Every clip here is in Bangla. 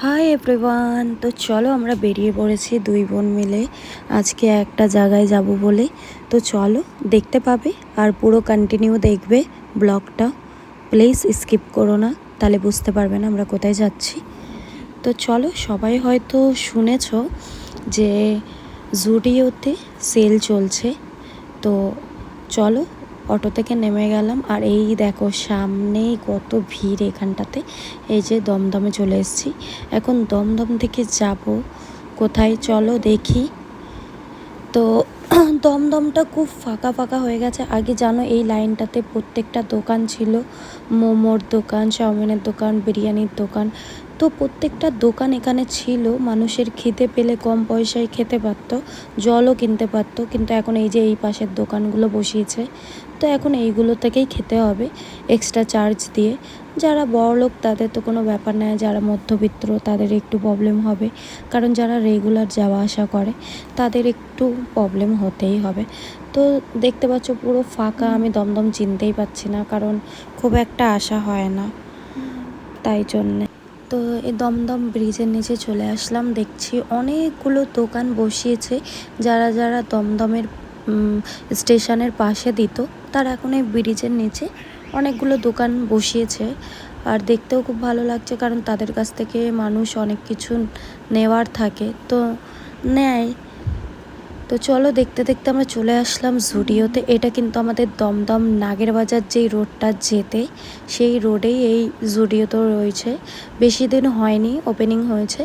হাই এভরিওয়ান, তো চলো আমরা বেরিয়ে পড়েছি দুই বোন মিলে আজকে একটা জায়গায় যাব বলে। তো চলো, দেখতে পাবে আর পুরো কন্টিনিউ দেখবে ব্লগটা। প্লিজ স্কিপ করো না, তাহলে বুঝতে পারবে না আমরা কোথায় যাচ্ছি। তো চলো, সবাই হয়তো শুনেছো যে জুডিওতে সেল চলছে। তো চলো, অটো থেকে নেমে গেলাম আর এই দেখো সামনেই কত ভিড় এখানটাতে। এই যে দমদমে চলে এসেছি, এখন দমদম থেকে যাব কোথায় চলো দেখি। তো দমদমটা খুব ফাঁকা ফাঁকা হয়ে গেছে। আগে জানো এই লাইনটাতে প্রত্যেকটা দোকান ছিল, মোমোর দোকান, চাউমিনের দোকান, বিরিয়ানির দোকান। তো প্রত্যেকটা দোকান এখানে ছিল, মানুষের খিদে পেলে কম পয়সায় খেতে পারতো, জলও কিনতে পারতো। কিন্তু এখন এই যে এই পাশের দোকানগুলো বসিয়েছে, তো এখন এইগুলো থেকেই খেতে হবে এক্সট্রা চার্জ দিয়ে। যারা বড়লোক তাদের তো কোনো ব্যাপার নয়, যারা মধ্যবিত্ত তাদের একটু প্রবলেম হবে, কারণ যারা রেগুলার যাওয়া আসা করে তাদের একটু প্রবলেম হতেই হবে। তো দেখতে পাচ্ছ পুরো ফাঁকা, আমি দমদম চিনতেই পারছি না, কারণ খুব একটা আসা হয় না, তাই জন্যে। তো এই দমদম ব্রিজের নিচে চলে আসলাম, দেখছি অনেকগুলো দোকান বসিয়েছে। যারা যারা দমদমের স্টেশনের পাশে দিত, তারা এখন এই ব্রিজের নিচে অনেকগুলো দোকান বসিয়েছে। আর দেখতেও খুব ভালো লাগছে, কারণ তাদের কাছ থেকে মানুষ অনেক কিছু নেওয়ার থাকে, তো নেয়। তো চলো, দেখতে দেখতে আমরা চলে আসলাম জুডিওতে। এটা কিন্তু আমাদের দমদম নাগের বাজার যেই রোডটা যেতে, সেই রোডেই এই জুডিওতেও রয়েছে। বেশি দিন হয়নি ওপেনিং হয়েছে,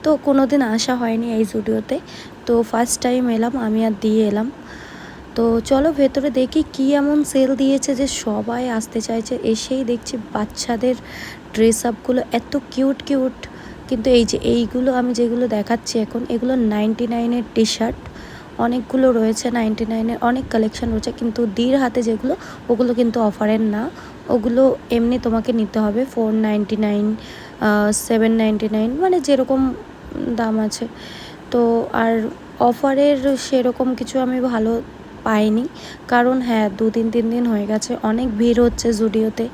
তো কোনো দিন আসা হয়নি এই জুডিওতে। তো ফার্স্ট টাইম এলাম, আমি আর দিয়ে এলাম। তো চলো ভেতরে দেখি কি এমন সেল দিয়েছে যে সবাই আসতে চাইছে। এসেই দেখছি বাচ্চাদের ড্রেস আপগুলো এত কিউট কিউট। কিন্তু এই যে এইগুলো আমি যেগুলো দেখাচ্ছি এখন, এগুলো 99-এর টি শার্ট অনেকগুলো রয়েছে, 99-এর অনেক কালেকশন রয়েছে। কিন্তু দির হাতে যেগুলো, ওগুলো কিন্তু অফারের না, ওগুলো এমনি তোমাকে নিতে হবে 499, 799, মানে যেরকম দাম আছে। তো আর অফারের সেরকম কিছু আমি ভালো পাইনি, কারণ হ্যাঁ 2-3 দিন হয়ে গেছে, অনেক ভিড় হচ্ছে জুডিওতে।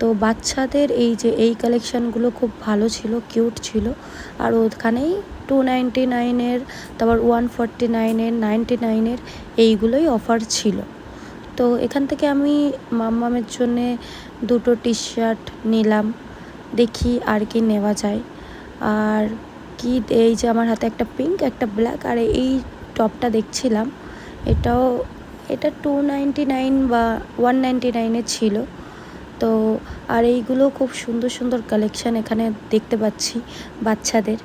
তো বাচ্চাদের এই যে এই কালেকশানগুলো খুব ভালো ছিল, কিউট ছিল। আর ওখানেই 299-এর, তারপর 149-এর, 99-এর এইগুলোই অফার ছিল। তো এখান থেকে আমি মাম্মামের জন্যে 2টো টি শার্ট নিলাম, দেখি আর কি নেওয়া যায়। আর কি, এই যে আমার হাতে একটা পিঙ্ক, একটা ব্ল্যাক, আর এই টপটা দেখছিলাম, এটা 299 বা 199-এর ছিল। তো আর এইগুলো খুব সুন্দর সুন্দর কালেকশান এখানে দেখতে পাচ্ছি বাচ্চাদের।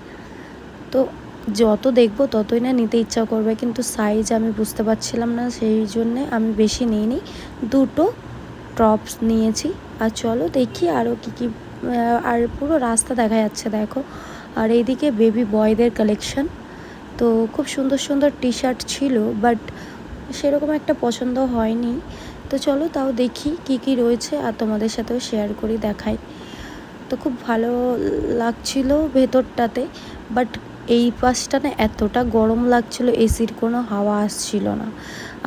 তো যত দেখবো ততই না নিতে ইচ্ছা করবে, কিন্তু সাইজ আমি বুঝতে পারছিলাম না, সেই জন্যে আমি বেশি নিইনি, 2টো টপস নিয়েছি। আর চলো দেখি আরও কী কী। আর পুরো রাস্তা দেখা যাচ্ছে দেখো। আর এইদিকে বেবি বয়দের কালেকশন, তো খুব সুন্দর সুন্দর টি শার্ট ছিল, বাট সেরকম একটা পছন্দ হয়নি। তো চলো তাও দেখি কি কি রয়েছে, আর তোমাদের সাথেও শেয়ার করি, দেখাই। তো খুব ভালো লাগছিল ভেতরটাতে, বাট এই পাশটা না এতটা গরম লাগছিল, এসির কোনো হাওয়া আসছিল না।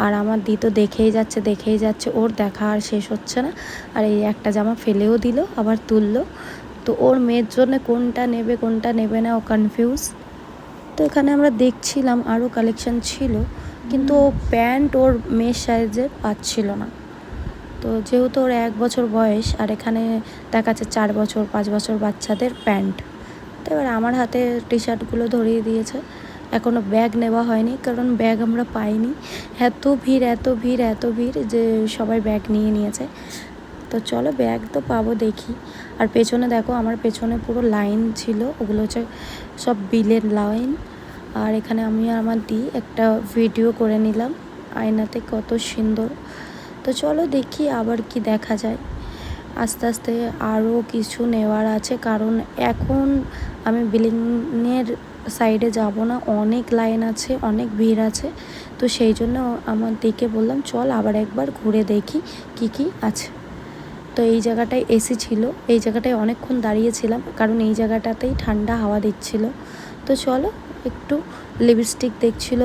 আর আমার দি তো দেখেই যাচ্ছে, ওর দেখা আর শেষ হচ্ছে না। আর এই একটা জামা ফেলেও দিল, আবার তুললো। তো ওর মেয়ের জন্য কোনটা নেবে না, ও কনফিউজ। তো এখানে আমরা দেখছিলাম আরও কালেকশান ছিল, কিন্তু ও প্যান্ট ওর মেয়ের সাইজের পাচ্ছিল না। তো যেহেতু ওর 1 বছর বয়স, আর এখানে দেখাচ্ছে 4 বছর 5 বছর বাচ্চাদের প্যান্ট। তো এবার আমার হাতে টি শার্টগুলো ধরিয়ে দিয়েছে। এখনও ব্যাগ নেওয়া হয়নি, কারণ ব্যাগ আমরা পাইনি, এত ভিড় যে সবাই ব্যাগ নিয়ে নিয়েছে। তো চলো ব্যাগ তো পাবো দেখি। আর পেছনে দেখো, আমার পেছনে পুরো লাইন ছিল, ওগুলো হচ্ছে সব বিলের লাইন। আর এখানে আমি আর আমার দি একটা ভিডিও করে নিলাম আয়নাতে, কত সুন্দর। তো চলো দেখি আবার কি দেখা যায়। আস্তে আস্তে আরও কিছু নেওয়ার আছে, কারণ এখন আমি বিলিংয়ের সাইডে যাব না, অনেক লাইন আছে, অনেক ভিড় আছে। তো সেই জন্য আমার দিকে বললাম চল আবার একবার ঘুরে দেখি কি কি আছে। তো এই জায়গাটায় এসি ছিল, এই জায়গাটায় অনেকক্ষণ দাঁড়িয়েছিলাম, কারণ এই জায়গাটাতেই ঠান্ডা হাওয়া দিচ্ছিল। তো চলো, একটু লিপস্টিক দেখছিল,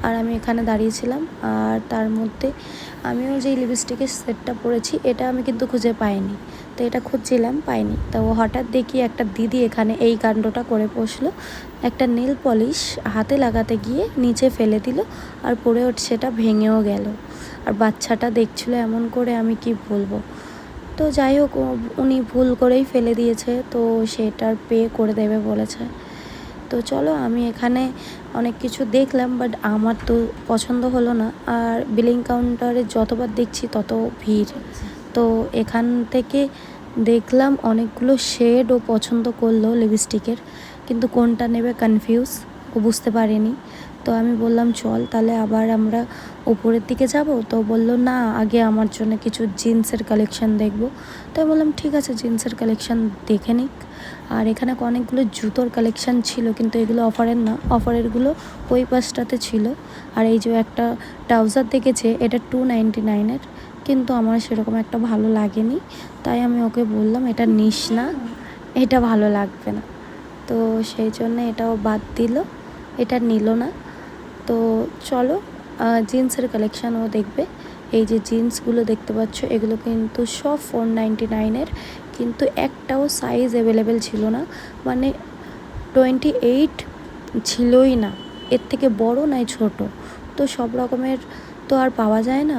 আর আমি এখানে দাঁড়িয়েছিলাম। আর তার মধ্যে আমিও যেই লিপস্টিকের সেটটা পরেছি, এটা আমি কিন্তু খুঁজে পাইনি। তো এটা খুঁজছিলাম, পাইনি। তো হঠাৎ দেখি একটা দিদি এখানে এই কাণ্ডটা করে বসলো, একটা নেল পলিশ হাতে লাগাতে গিয়ে নিচে ফেলে দিল, আর পরে ওর সেটা ভেঙেও গেল। আর বাচ্চাটা দেখছিল এমন করে, আমি কি বলবো। তো যাই হোক, উনি ভুল করেই ফেলে দিয়েছে, তো সেটার পে করে দেবে বলেছে। তো চলো, আমি এখানে অনেক কিছু দেখলাম, বাট আমার তো পছন্দ হলো না। আর বিলিং কাউন্টারে যতবার দেখছি তত ভিড়। তো এখান থেকে দেখলাম অনেকগুলো শেডও পছন্দ করলো লিপস্টিকের, কিন্তু কোনটা নেবে কনফিউজ, ও বুঝতে পারেনি। তো আমি বললাম চল তাহলে আবার আমরা উপরের দিকে যাব। তো বললো না, আগে আমার জন্য কিছু জিন্সের কালেকশন দেখবো। তো আমি বললাম ঠিক আছে, জিন্সের কালেকশন দেখে নিক। আর এখানে অনেকগুলো জুতোর কালেকশন ছিল, কিন্তু এগুলো অফারের না, অফারেরগুলো ওই পাশটাতে ছিল। আর এই যে একটা ট্রাউজার দেখেছে, এটা 299-এর, কিন্তু আমার সেরকম একটা ভালো লাগেনি। তাই আমি ওকে বললাম এটা নিস না, এটা ভালো লাগবে না। তো সেই জন্য এটাও বাদ দিল, এটা নিল না। তো চলো, জিন্সের কালেকশান ও দেখবে। এই যে জিন্সগুলো দেখতে পাচ্ছ, এগুলো কিন্তু সব 499-এর, কিন্তু একটাও সাইজ অ্যাভেলেবেল ছিল না, মানে 28 ছিলই না, এর থেকে বড় নয় ছোট। তো সব রকমের তো আর পাওয়া যায় না।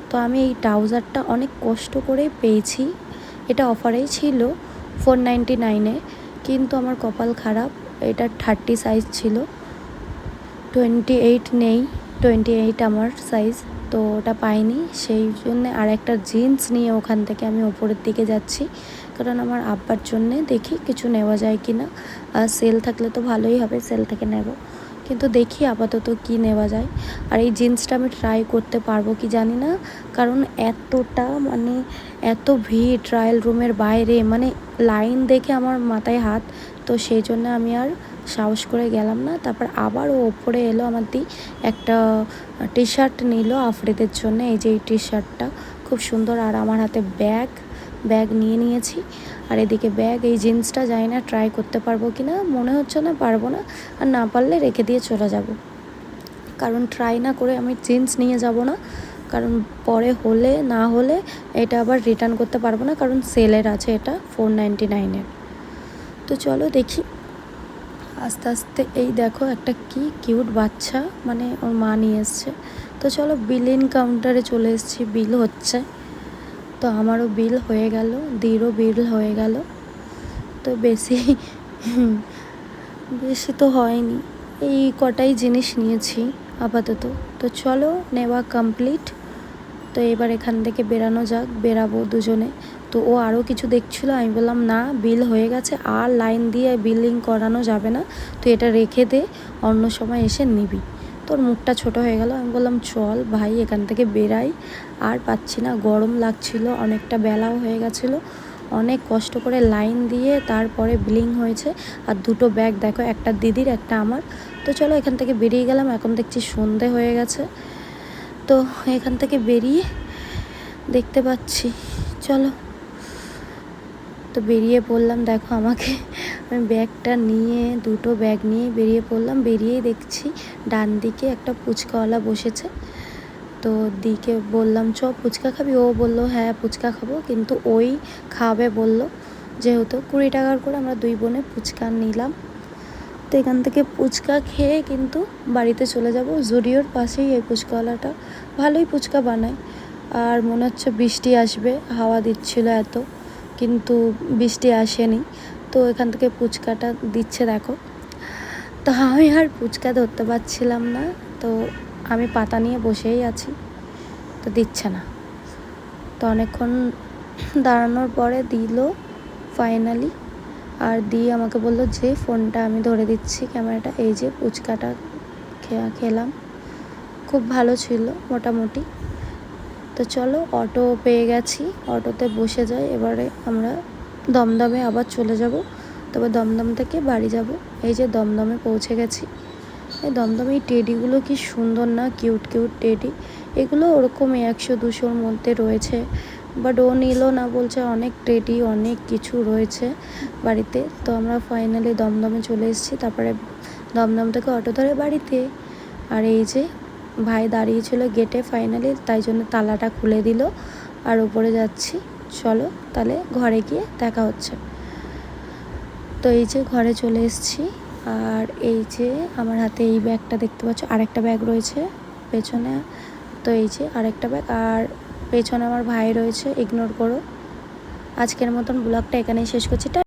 তো আমি এই ট্রাউজারটা অনেক কষ্ট করে পেয়েছি, এটা অফারেই ছিল 499-এ, কিন্তু আমার কপাল খারাপ, এটা 30 সাইজ ছিল, 28 নেই, 28 আমার সাইজ, তো ওটা পাইনি। সেই জন্যে আর একটা জিন্স নিয়ে ওখান থেকে আমি ওপরের দিকে যাচ্ছি, কারণ আমার আব্বার জন্যে দেখি কিছু নেওয়া যায় কি না। আর সেল থাকলে তো ভালোই হবে, সেল থেকে নেব, কিন্তু দেখি আপাতত কি নেওয়া যায়। আর এই জিন্সটা আমি ট্রাই করতে পারবো কি জানি না, কারণ এতটা মানে এত ভিড় ট্রায়াল রুমের বাইরে, মানে লাইন দেখে আমার মাথায় হাত। তো সেই জন্য আমি আর সাহস করে গেলাম না। তারপর আবার ও ওপরে এলো, আমার একটা টি শার্ট নিল আফ্রিদের জন্য। এই যে এই টি শার্টটা খুব সুন্দর, আর আমার হাতে ব্যাগ নিয়ে নিয়েছি। আর এদিকে ব্যাগ, এই জিন্সটা জানি না ট্রাই করতে পারবো কি না, মনে হচ্ছে না পারবো না। আর না পারলে রেখে দিয়ে চলে যাব, কারণ ট্রাই না করে আমি জিন্স নিয়ে যাব না, কারণ পরে হলে না হলে এটা আবার রিটার্ন করতে পারবো না, কারণ সেলের আছে এটা 499-এর। তো চলো দেখি আস্তে আস্তে। এই দেখো একটা কি কিউট বাচ্চা, মানে ওর মা নিয়ে এসছে। তো চলো বিলিং কাউন্টারে চলে এসেছি, বিল হচ্ছে। তো আমারও বিল হয়ে গেল, দিরও বিল হয়ে গেল। তো বেশি তো হয়নি, এই কটাই জিনিস নিয়েছি আপাতত। তো চলো, নেওয়া কমপ্লিট। তো এবার এখান থেকে বেরানো যাক, বেরাবো দুজনে। তো ও আরও কিছু দেখছিলো, আমি বললাম না, বিল হয়ে গেছে, আর লাইন দিয়ে বিলিং করানো যাবে না, তো এটা রেখে দে, অন্য সময় এসে নিবি। তোর মুখটা ছোট হয়ে গেল। আমি বললাম চল ভাই এখান থেকে বেরাই, আর পাচ্ছি না, গরম লাগছিল, অনেকটা বেলাও হয়ে গেছিলো, অনেক কষ্ট করে লাইন দিয়ে তারপরে বিলিং হয়েছে। আর দুটো ব্যাগ দেখো, একটা দিদির একটা আমার। তো চলো এখান থেকে বেরিয়ে গেলাম, এখন দেখছি সন্ধে হয়ে গেছে। তো এখান থেকে বেরিয়ে দেখতে পাচ্ছি, চলো তো বেরিয়ে পড়লাম। দেখো আমাকে, আমি ব্যাগটা নিয়ে, দুটো ব্যাগ নিয়ে বেরিয়ে পড়লাম। বেরিয়েই দেখছি ডান দিকে একটা ফুচকাওয়ালা বসেছে। তো দিকে বললাম চ ফুচকা খাবি, ও বললো হ্যাঁ ফুচকা খাবো, কিন্তু ওই খাবে বললো, যেহেতু 20 টাকার করে আমরা দুই বোনে ফুচকা নিলাম। তো এখান থেকে ফুচকা খেয়ে কিন্তু বাড়িতে চলে যাব। জুডিওর পাশেই এই ফুচকাওয়ালাটা, ভালোই ফুচকা বানায়। আর মনে হচ্ছে বৃষ্টি আসবে, হাওয়া দিচ্ছিল এত, কিন্তু বৃষ্টি আসেনি। তো এখান থেকে ফুচকাটা দিচ্ছে দেখো। তো আমি আর ফুচকা ধরতে পারছিলাম না, তো আমি পাতা নিয়ে বসেই আছি, তো দিচ্ছে না। তো অনেকক্ষণ দাঁড়ানোর পরে দিল ফাইনালি। আর দিয়ে আমাকে বললো যে ফোনটা আমি ধরে দিচ্ছি ক্যামেরাটা। এই যে ফুচকাটা খেলাম, খুব ভালো ছিল মোটামুটি। তো চলো অটো পেয়ে গেছি, অটোতে বসে যাই। এবারে আমরা দমদমে আবার চলে যাব, তবে দমদম থেকে বাড়ি যাব। এই যে দমদমে পৌঁছে গেছি। এই দমদমে এই টেডিগুলো কি সুন্দর না, কিউট কিউট টেডি। এগুলো ওরকমই 100-200-র মধ্যে রয়েছে, বাট ও নিল না, বলছে অনেক টেডি অনেক কিছু রয়েছে বাড়িতে। তো আমরা ফাইনালি দমদমে চলে এসেছি, তারপরে দমদম থেকে অটো ধরে বাড়িতে। আর এই যে ভাই দাঁড়িয়েছিল গেটে ফাইনালি, তাই জন্য তালাটা খুলে দিল, আর উপরে যাচ্ছি। চলো তাহলে ঘরে গিয়ে দেখা হচ্ছে। তো এই যে ঘরে চলে এসেছি, আর এই যে আমার হাতে এই ব্যাগটা দেখতে পাচ্ছ, আরেকটা ব্যাগ রয়েছে পেছনে। তো এই যে আরেকটা ব্যাগ, আর পেছনে আমার ভাই রয়েছে, ইগনোর করো। আজকের মতন ব্লগটা এখানেই শেষ করছি।